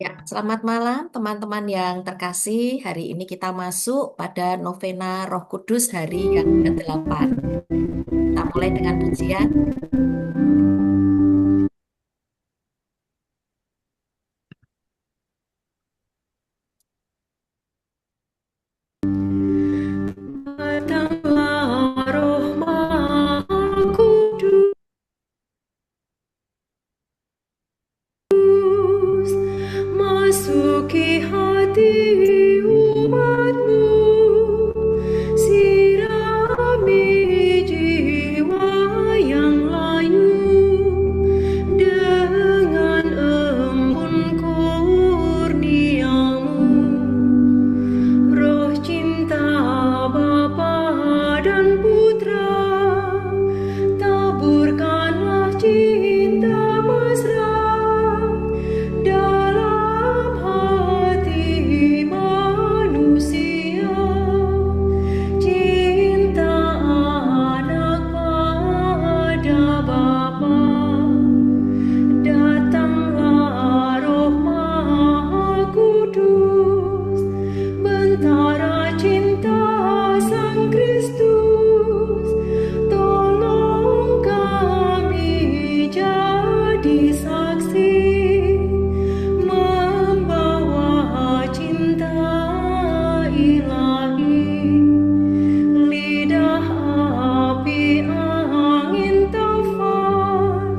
Ya, selamat malam teman-teman yang terkasih. Hari ini kita masuk pada novena Roh Kudus hari yang ke-8. Kita mulai dengan pujian. Datanglah Roh Maha Kudus, masuki hati umatmu, sirami jiwa yang layu dengan embun kurniamu. Roh cinta Bapa dan Putra, taburkanlah cinta mesra dalam hati manusia. Cinta anak pada Bapa, datanglah Roh Maha Kudus, bentara cinta Sang Kristus, tolong kami jadi saksi, membawa cinta ilahi, lidah api angin taufan,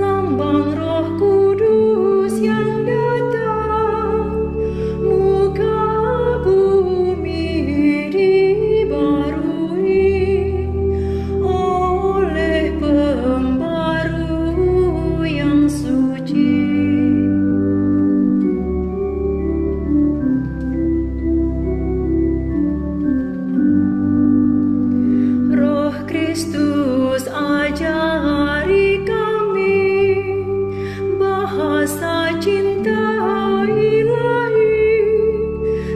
lambang Roh Kudus yang datang, muka bumi dibarui oleh Pembaru yang suci. Roh Kristus ajari kami bahasa cinta ilahi,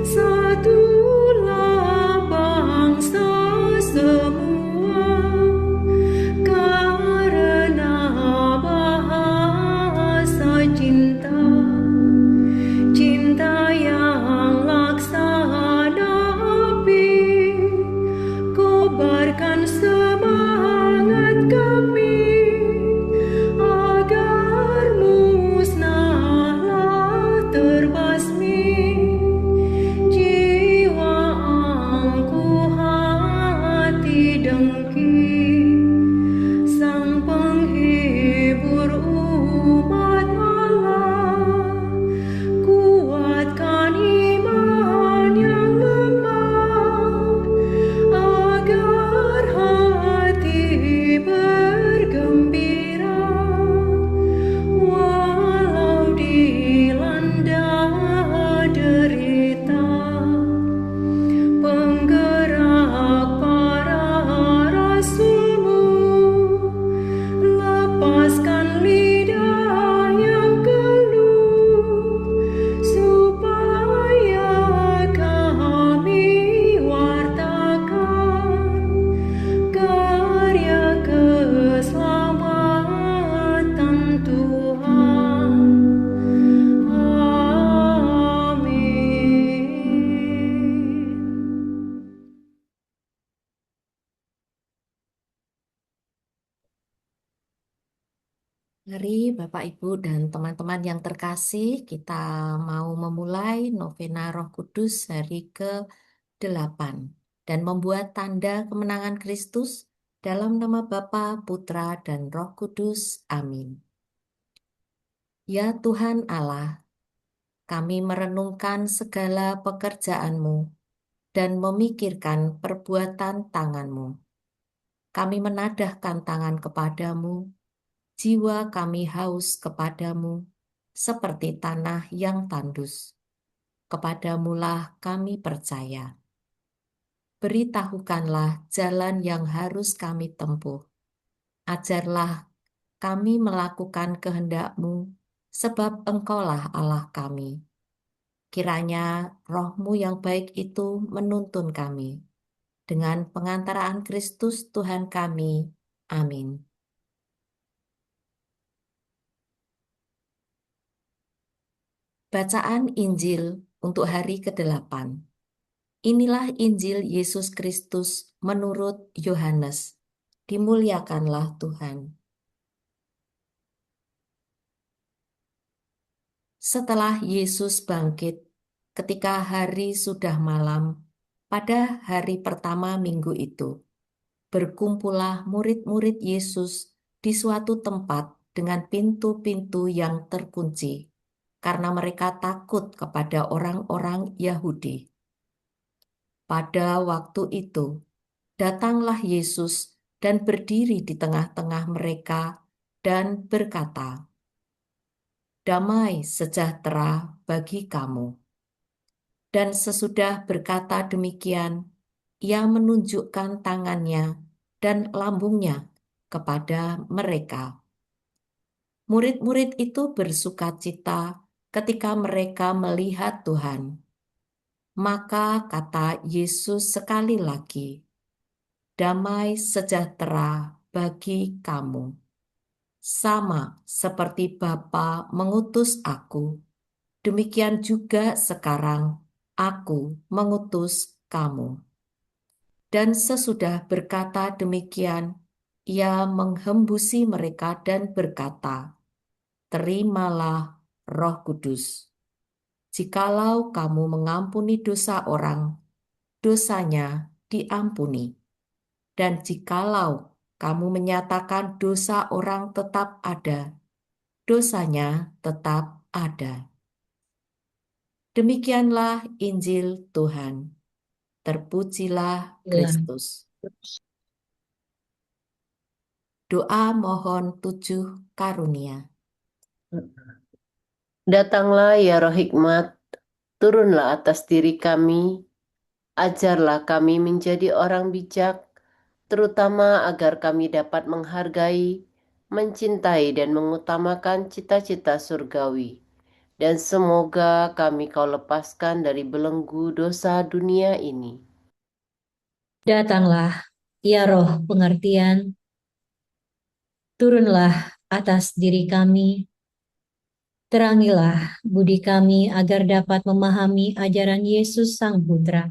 satulah bangsa semua karena bahasa cinta. Cinta yang laksana api, kobarkan semangat kami agar musnahlah terbasmi jiwa angkuh hati dengki. Sang penghibur umat Allah, kuatkan iman yang lemah agar hati bergembira walau dilanda derita. Penggerak para rasulmu, lepaskan lidah yang keluh supaya kami wartakan karya keselamatan Tuhan. Amin. Mari Bapak, Ibu, dan teman-teman yang terkasih, kita mau memulai novena Roh Kudus hari ke-8 dan membuat tanda kemenangan Kristus dalam nama Bapa, Putra, dan Roh Kudus. Amin. Ya Tuhan Allah, kami merenungkan segala pekerjaan-Mu dan memikirkan perbuatan tangan-Mu. Kami menadahkan tangan kepadamu, jiwa kami haus kepadamu, seperti tanah yang tandus. Kepadamulah kami percaya. Beritahukanlah jalan yang harus kami tempuh. Ajarlah kami melakukan kehendak-Mu, sebab Engkaulah Allah kami. Kiranya Roh-Mu yang baik itu menuntun kami. Dengan pengantaraan Kristus Tuhan kami. Amin. Bacaan Injil untuk hari ke-8. Inilah Injil Yesus Kristus menurut Yohanes. Dimuliakanlah Tuhan. Setelah Yesus bangkit, ketika hari sudah malam, pada hari pertama minggu itu, berkumpullah murid-murid Yesus di suatu tempat dengan pintu-pintu yang terkunci, karena mereka takut kepada orang-orang Yahudi. Pada waktu itu, datanglah Yesus dan berdiri di tengah-tengah mereka dan berkata, "Damai sejahtera bagi kamu." Dan sesudah berkata demikian, ia menunjukkan tangannya dan lambungnya kepada mereka. Murid-murid itu bersukacita ketika mereka melihat Tuhan. Maka kata Yesus sekali lagi, "Damai sejahtera bagi kamu. Sama seperti Bapa mengutus aku, demikian juga sekarang aku mengutus kamu." Dan sesudah berkata demikian, ia menghembusi mereka dan berkata, "Terimalah Roh Kudus. Jikalau kamu mengampuni dosa orang, dosanya diampuni. Dan jikalau kamu menyatakan dosa orang tetap ada, dosanya tetap ada." Demikianlah Injil Tuhan. Terpujilah Tuhan. Kristus. Doa mohon 7 karunia. Datanglah ya Roh Hikmat, turunlah atas diri kami, ajarlah kami menjadi orang bijak, terutama agar kami dapat menghargai, mencintai dan mengutamakan cita-cita surgawi. Dan semoga kami kau lepaskan dari belenggu dosa dunia ini. Datanglah, ya Roh pengertian, turunlah atas diri kami, terangilah budi kami agar dapat memahami ajaran Yesus Sang Putra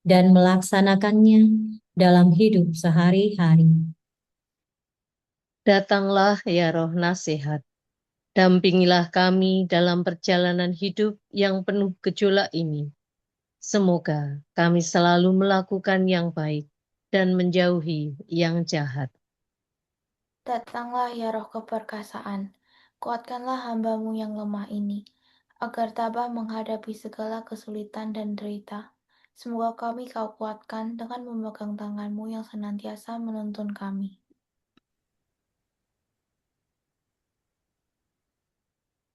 dan melaksanakannya dalam hidup sehari-hari. Datanglah ya Roh Nasihat, dampingilah kami dalam perjalanan hidup yang penuh gejolak ini. Semoga kami selalu melakukan yang baik dan menjauhi yang jahat. Datanglah ya Roh keperkasaan, kuatkanlah hamba-Mu yang lemah ini, agar tabah menghadapi segala kesulitan dan derita. Semoga kami Kau kuatkan dengan memegang tangan-Mu yang senantiasa menuntun kami.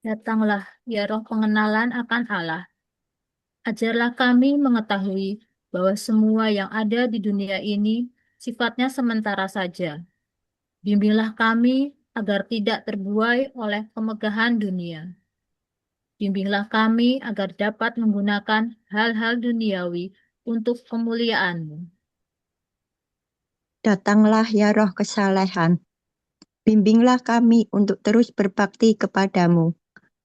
Datanglah, ya Roh pengenalan akan Allah. Ajarlah kami mengetahui bahwa semua yang ada di dunia ini sifatnya sementara saja. Bimbinglah kami agar tidak terbuai oleh kemegahan dunia. Bimbinglah kami agar dapat menggunakan hal-hal duniawi untuk kemuliaan-Mu. Datanglah ya Roh kesalehan, bimbinglah kami untuk terus berbakti kepadamu.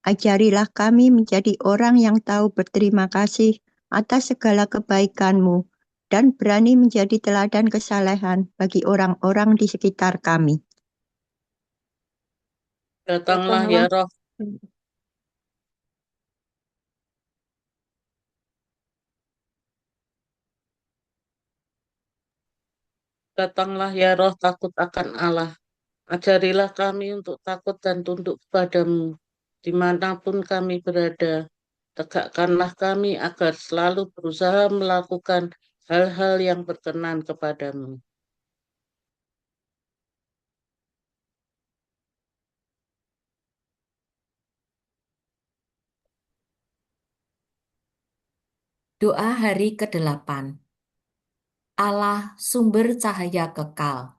Ajarilah kami menjadi orang yang tahu berterima kasih atas segala kebaikan-Mu dan berani menjadi teladan kesalehan bagi orang-orang di sekitar kami. Datanglah ya Roh, datanglah ya Roh takut akan Allah. Ajarilah kami untuk takut dan tunduk kepadamu, dimanapun kami berada. Tegakkanlah kami agar selalu berusaha melakukan hal-hal yang berkenan kepadamu. Doa hari ke-8. Allah sumber cahaya kekal,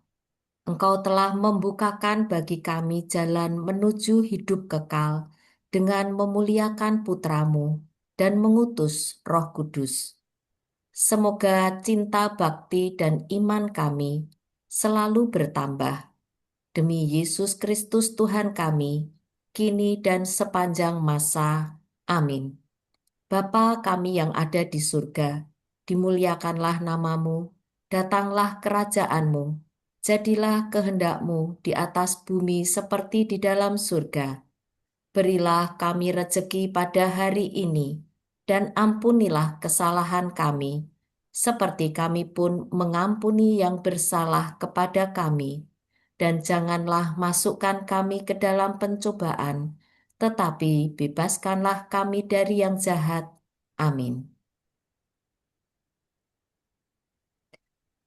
Engkau telah membukakan bagi kami jalan menuju hidup kekal dengan memuliakan Putramu dan mengutus Roh Kudus. Semoga cinta bakti dan iman kami selalu bertambah. Demi Yesus Kristus Tuhan kami, kini dan sepanjang masa. Amin. Bapa kami yang ada di surga, dimuliakanlah namamu, datanglah kerajaanmu, jadilah kehendakmu di atas bumi seperti di dalam surga. Berilah kami rejeki pada hari ini, dan ampunilah kesalahan kami, seperti kami pun mengampuni yang bersalah kepada kami. Dan janganlah masukkan kami ke dalam pencobaan, tetapi bebaskanlah kami dari yang jahat. Amin.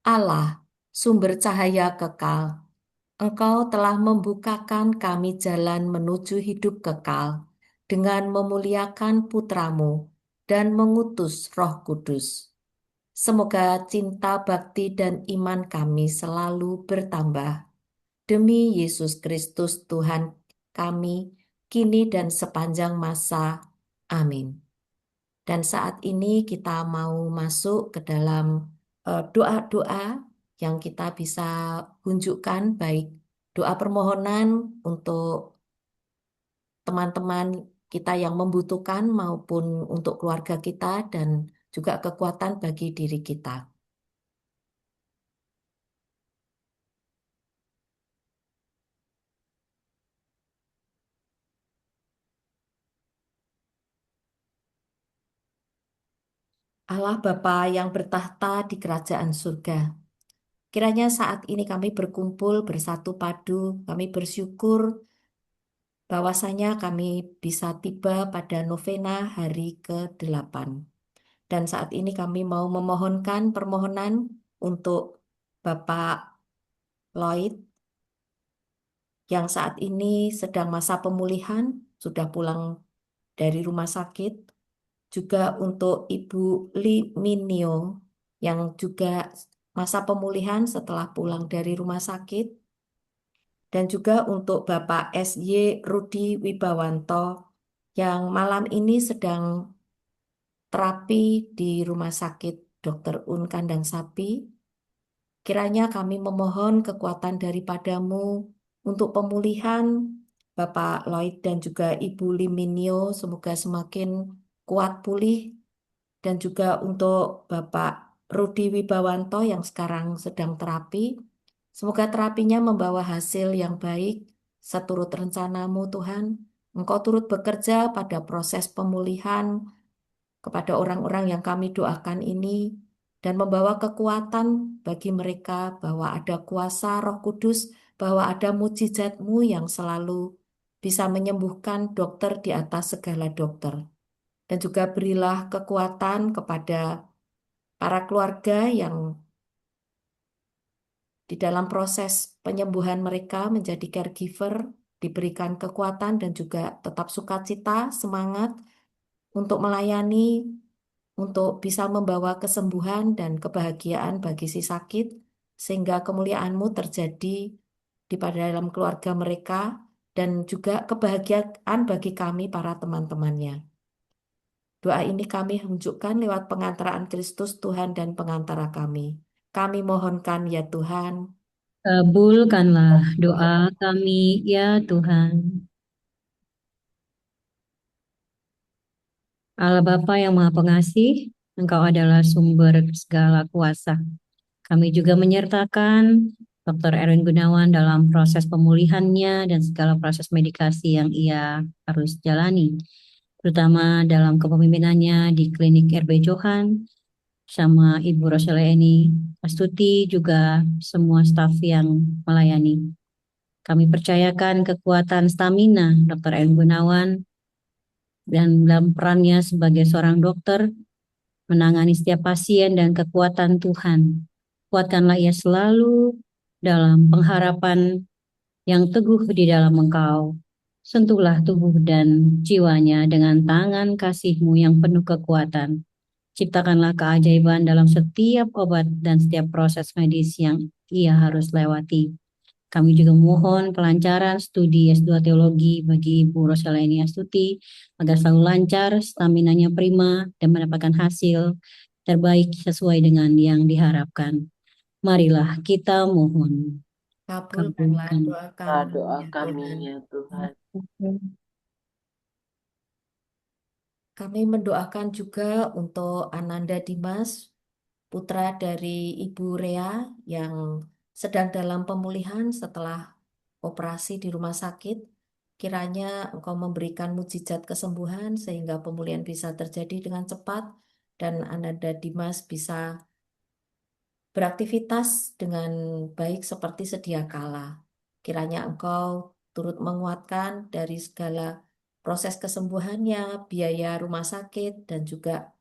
Allah, sumber cahaya kekal, Engkau telah membukakan kami jalan menuju hidup kekal dengan memuliakan Putramu dan mengutus Roh Kudus. Semoga cinta, bakti, dan iman kami selalu bertambah. Demi Yesus Kristus Tuhan kami, kini dan sepanjang masa. Amin. Dan saat ini kita mau masuk ke dalam doa-doa yang kita bisa tunjukkan, baik doa permohonan untuk teman-teman kita yang membutuhkan maupun untuk keluarga kita dan juga kekuatan bagi diri kita. Allah Bapa yang bertahta di kerajaan surga, kiranya saat ini kami berkumpul bersatu padu, kami bersyukur bahwasanya kami bisa tiba pada novena hari ke-8. Dan saat ini kami mau memohonkan permohonan untuk Bapak Lloyd yang saat ini sedang masa pemulihan, sudah pulang dari rumah sakit. Juga untuk Ibu Liminio yang juga masa pemulihan setelah pulang dari rumah sakit. Dan juga untuk Bapak SY Rudi Wibawanto yang malam ini sedang terapi di Rumah Sakit Dr. Un Kandang Sapi. Kiranya kami memohon kekuatan daripadamu untuk pemulihan Bapak Lloyd dan juga Ibu Liminio, semoga semakin kuat pulih. Dan juga untuk Bapak Rudi Wibawanto yang sekarang sedang terapi, semoga terapinya membawa hasil yang baik seturut rencanamu Tuhan. Engkau turut bekerja pada proses pemulihan kepada orang-orang yang kami doakan ini dan membawa kekuatan bagi mereka bahwa ada kuasa Roh Kudus, bahwa ada mujizat-Mu yang selalu bisa menyembuhkan dokter di atas segala dokter. Dan juga berilah kekuatan kepada para keluarga yang di dalam proses penyembuhan mereka menjadi caregiver, diberikan kekuatan dan juga tetap sukacita, semangat untuk melayani, untuk bisa membawa kesembuhan dan kebahagiaan bagi si sakit, sehingga kemuliaan-Mu terjadi di pada dalam keluarga mereka dan juga kebahagiaan bagi kami para teman-temannya. Doa ini kami tunjukkan lewat pengantaraan Kristus Tuhan dan pengantara kami. Kami mohonkan ya Tuhan. Kabulkanlah doa kami, ya Tuhan. Allah Bapa yang Maha Pengasih, Engkau adalah sumber segala kuasa. Kami juga menyertakan Dr. Erwin Gunawan dalam proses pemulihannya dan segala proses medikasi yang ia harus jalani, terutama dalam kepemimpinannya di klinik RB Johan, sama Ibu Roseleni Astuti, juga semua staf yang melayani. Kami percayakan kekuatan stamina Dr. Erwin Gunawan dan dalam perannya sebagai seorang dokter menangani setiap pasien dan kekuatan Tuhan. Kuatkanlah ia selalu dalam pengharapan yang teguh di dalam Engkau. Sentuhlah tubuh dan jiwanya dengan tangan kasih-Mu yang penuh kekuatan. Ciptakanlah keajaiban dalam setiap obat dan setiap proses medis yang ia harus lewati. Kami juga mohon kelancaran studi S2 Teologi bagi Ibu Roseleni Astuti agar selalu lancar, staminanya prima, dan mendapatkan hasil terbaik sesuai dengan yang diharapkan. Marilah kita mohon. Kabulkanlah doa kami Doa ya kami Tuhan. ya Tuhan. Kami mendoakan juga untuk Ananda Dimas, putra dari Ibu Rea yang sedang dalam pemulihan setelah operasi di rumah sakit. Kiranya Engkau memberikan mukjizat kesembuhan sehingga pemulihan bisa terjadi dengan cepat dan Ananda Dimas bisa beraktivitas dengan baik seperti sedia kala. Kiranya Engkau turut menguatkan dari segala proses kesembuhannya, biaya rumah sakit, dan juga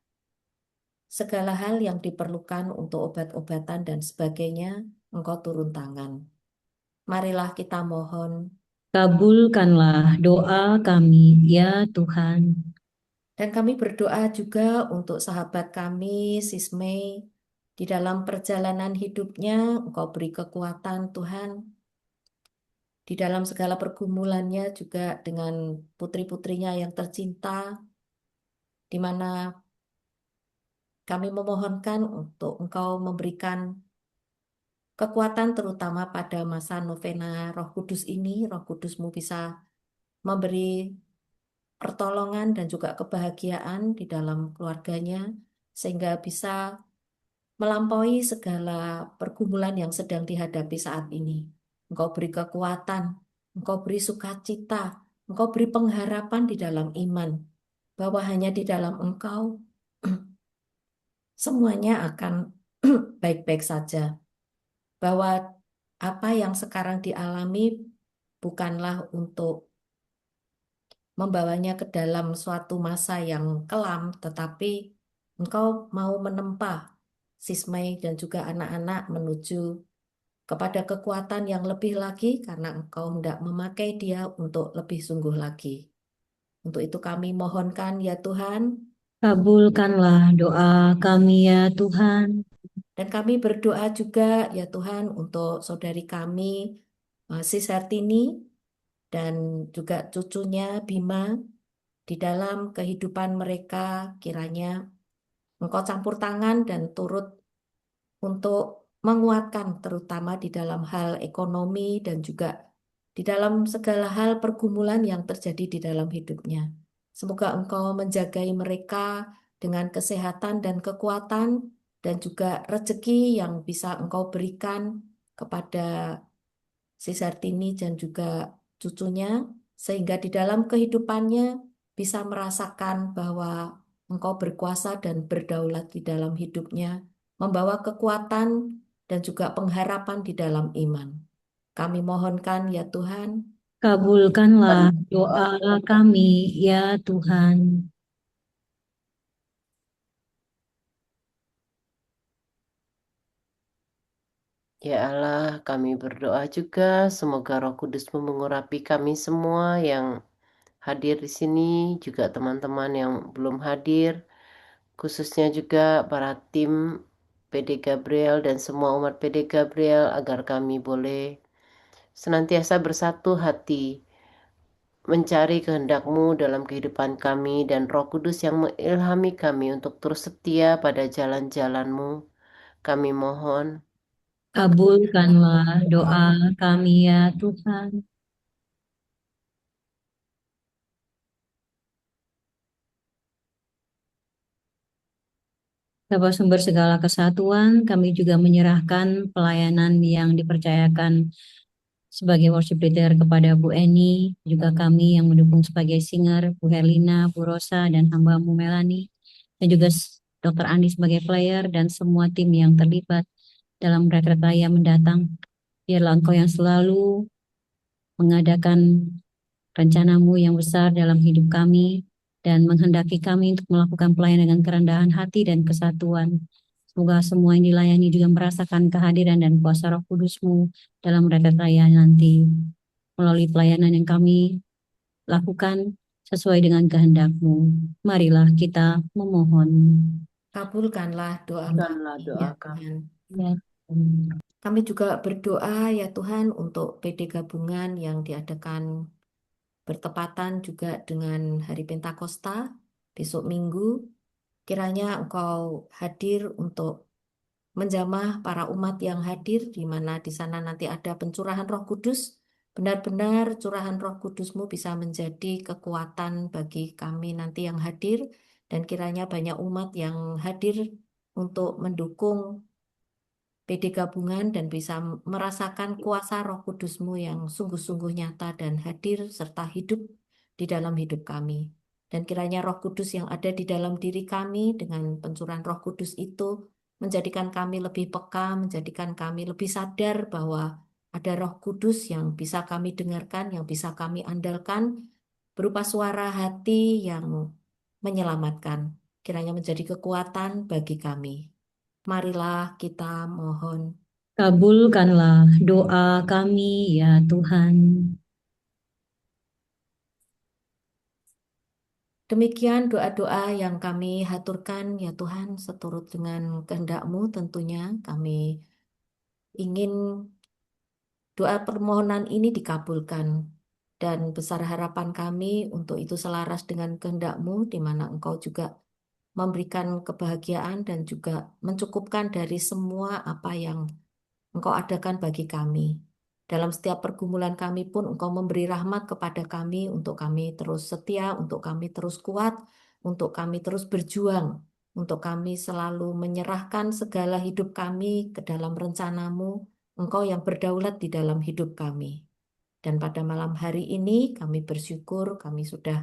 segala hal yang diperlukan untuk obat-obatan dan sebagainya. Engkau turun tangan. Marilah kita mohon. Kabulkanlah doa kami, ya Tuhan. Dan kami berdoa juga untuk sahabat kami, Sis Mei, di dalam perjalanan hidupnya, Engkau beri kekuatan Tuhan. Di dalam segala pergumulannya juga dengan putri-putrinya yang tercinta, di mana kami memohonkan untuk Engkau memberikan kekuatan terutama pada masa novena Roh Kudus ini. Roh Kudus-Mu bisa memberi pertolongan dan juga kebahagiaan di dalam keluarganya, sehingga bisa melampaui segala pergumulan yang sedang dihadapi saat ini. Engkau beri kekuatan, Engkau beri sukacita, Engkau beri pengharapan di dalam iman, bahwa hanya di dalam Engkau semuanya akan baik-baik saja. Bahwa apa yang sekarang dialami bukanlah untuk membawanya ke dalam suatu masa yang kelam, tetapi Engkau mau menempa Sismai dan juga anak-anak menuju kepada kekuatan yang lebih lagi karena Engkau hendak memakai dia untuk lebih sungguh lagi. Untuk itu kami mohonkan ya Tuhan, Kabulkanlah doa kami, ya Tuhan. dan kami berdoa juga ya Tuhan untuk saudari kami, Sis Hartini, dan juga cucunya Bima, di dalam kehidupan mereka kiranya Engkau campur tangan dan turut untuk menguatkan terutama di dalam hal ekonomi dan juga di dalam segala hal pergumulan yang terjadi di dalam hidupnya. Semoga Engkau menjagai mereka dengan kesehatan dan kekuatan dan juga rezeki yang bisa Engkau berikan kepada si Sartini dan juga cucunya, sehingga di dalam kehidupannya bisa merasakan bahwa Engkau berkuasa dan berdaulat di dalam hidupnya, membawa kekuatan dan juga pengharapan di dalam iman. Kami mohonkan ya Tuhan, Kabulkanlah doa kami, ya Tuhan. Ya Allah, kami berdoa juga semoga Roh Kudus-Mu mengurapi kami semua yang hadir di sini, juga teman-teman yang belum hadir, khususnya juga para tim PD Gabriel dan semua umat PD Gabriel agar kami boleh senantiasa bersatu hati mencari kehendak-Mu dalam kehidupan kami dan Roh Kudus yang mengilhami kami untuk terus setia pada jalan-jalan-Mu. Kami mohon. Kabulkanlah doa kami, ya Tuhan. Bapa sumber segala kesatuan, kami juga menyerahkan pelayanan yang dipercayakan sebagai worship leader kepada Bu Eni, juga kami yang mendukung sebagai singer, Bu Herlina, Bu Rosa, dan hamba-Mu Melani, dan juga Dr. Andi sebagai player, dan semua tim yang terlibat dalam retret raya mendatang. Biarlah Engkau yang selalu mengadakan rencana-Mu yang besar dalam hidup kami, dan menghendaki kami untuk melakukan pelayanan dengan kerendahan hati dan kesatuan. Semoga semua yang dilayani juga merasakan kehadiran dan kuasa Roh Kudus-Mu dalam retret raya nanti. Melalui pelayanan yang kami lakukan sesuai dengan kehendak-Mu. Marilah kita memohon. kabulkanlah doa Kabulkanlah kami doa ya kami. Tuhan. Ya. Kami juga berdoa ya Tuhan untuk PD gabungan yang diadakan bertepatan juga dengan Hari Pentakosta besok Minggu. Kiranya Engkau hadir untuk menjamah para umat yang hadir, di mana di sana nanti ada pencurahan Roh Kudus. Benar-benar curahan Roh Kudus-Mu bisa menjadi kekuatan bagi kami nanti yang hadir, Dan kiranya banyak umat yang hadir untuk mendukung PD Gabungan dan bisa merasakan kuasa Roh Kudus-Mu yang sungguh-sungguh nyata dan hadir serta hidup di dalam hidup kami. Dan kiranya Roh Kudus yang ada di dalam diri kami dengan pencurahan Roh Kudus itu menjadikan kami lebih peka, menjadikan kami lebih sadar bahwa ada Roh Kudus yang bisa kami dengarkan, yang bisa kami andalkan berupa suara hati yang menyelamatkan. Kiranya menjadi kekuatan bagi kami. Marilah kita mohon. Kabulkanlah doa kami ya Tuhan. Demikian doa-doa yang kami haturkan ya Tuhan, seturut dengan kehendak-Mu tentunya kami ingin doa permohonan ini dikabulkan. Dan besar harapan kami untuk itu selaras dengan kehendak-Mu, di mana Engkau juga memberikan kebahagiaan dan juga mencukupkan dari semua apa yang Engkau adakan bagi kami. Dalam setiap pergumulan kami pun Engkau memberi rahmat kepada kami untuk kami terus setia, untuk kami terus kuat, untuk kami terus berjuang, untuk kami selalu menyerahkan segala hidup kami ke dalam rencana-Mu, Engkau yang berdaulat di dalam hidup kami. Dan pada malam hari ini kami bersyukur kami sudah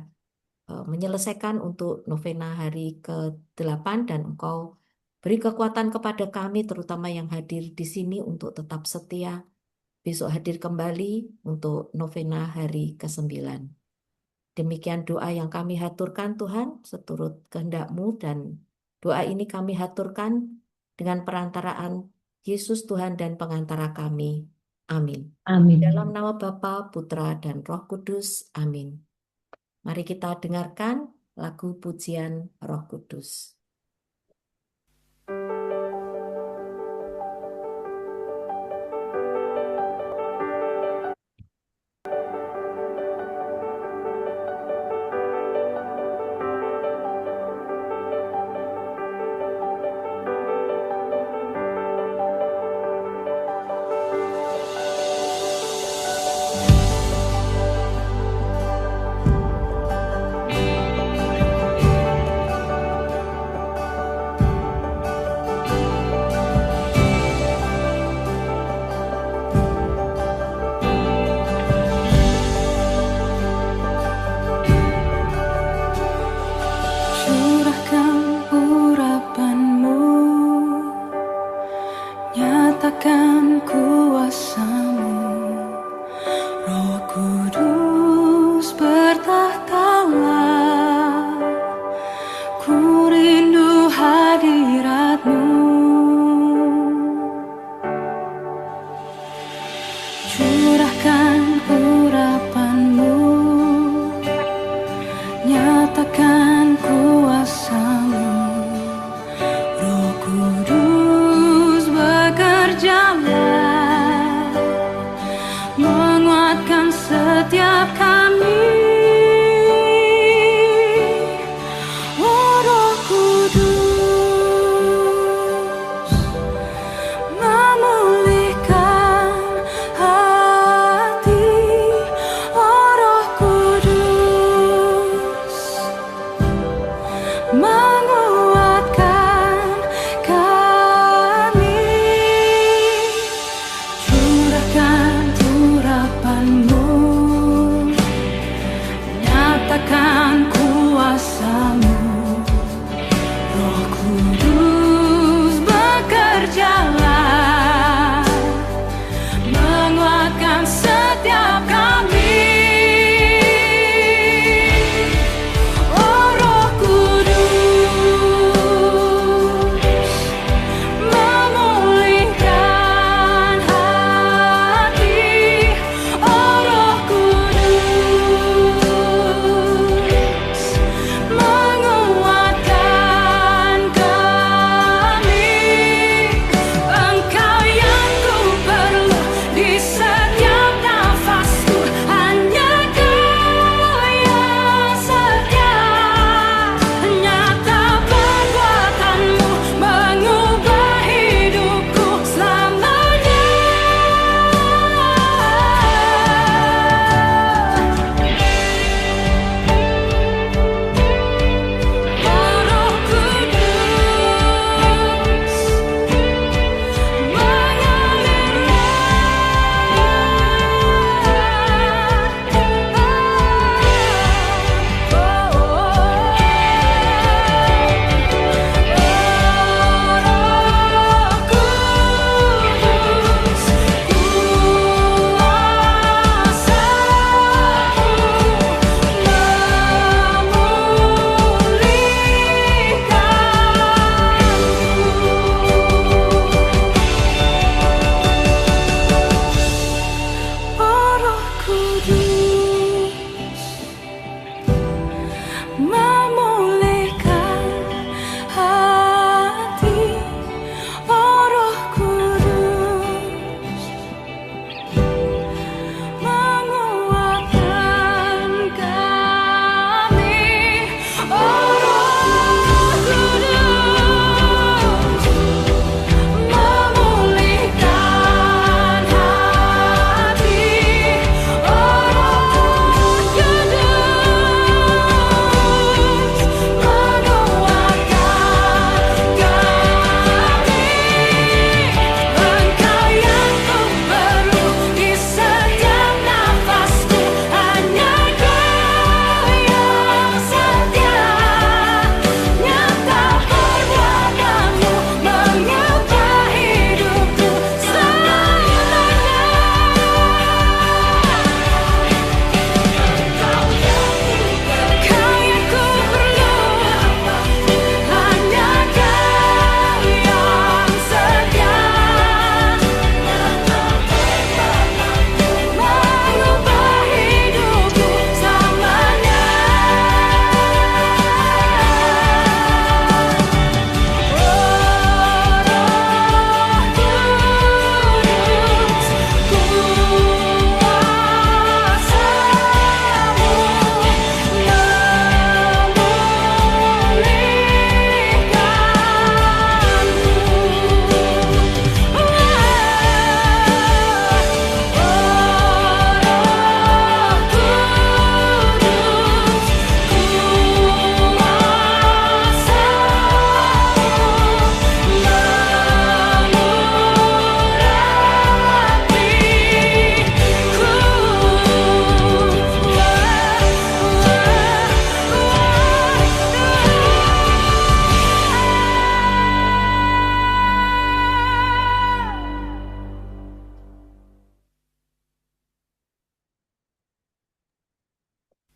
menyelesaikan untuk novena hari ke-8 dan Engkau beri kekuatan kepada kami terutama yang hadir di sini untuk tetap setia. Besok hadir kembali untuk novena hari ke-9. Demikian doa yang kami haturkan Tuhan seturut kehendak-Mu dan doa ini kami haturkan dengan perantaraan Yesus Tuhan dan pengantara kami. Amin. Amin. Dalam nama Bapa, Putra, dan Roh Kudus. Amin. Mari kita dengarkan lagu pujian Roh Kudus. Curahkan urapan-Mu, nyatakan kuasa-Mu. Roh Kudus bertahtalah, ku rindu hadirat-Mu. Curahkan urapan-Mu, nyatakan kuasa-Mu. Roh Kudus bekerjalah, menguatkan setiap kami. Oh Roh Kudus, memulihkan hati. Oh Roh Kudus, memulihkan hati, oh Roh Kudus, menguatkan kami, oh Roh Kudus, memulihkan hati, oh Roh Kudus, menguatkan kami. Engkau yang ku perlu di setiap nafasku, hanya Kau yang setia. Nyata perbuatanmu mengubah hidupku selamanya. Kau yang ku perlu, hanya Kau yang setia. Mengubah hidupku selamanya.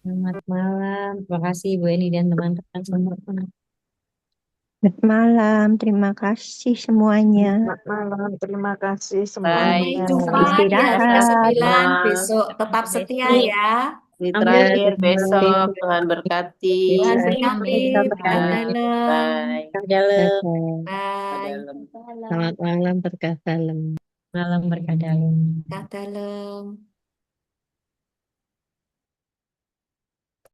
Selamat malam. Terima kasih Bu Eni dan teman-teman semua. Selamat malam, terima kasih semuanya. Selamat malam, terima kasih Sampai Baik, jumpa semuanya. di hari Istirahat. ke-9 sama. besok. Tetap setia ya. Di Sampai terakhir jumpa. besok, Tuhan berkati. Tuhan Bisa. berkati. Tuhan Berkat berkati. dalam. Bye. Dalam. Bye. Dalam. Selamat malam berkah dalam. Malam berkah dalam. Berkat dalam.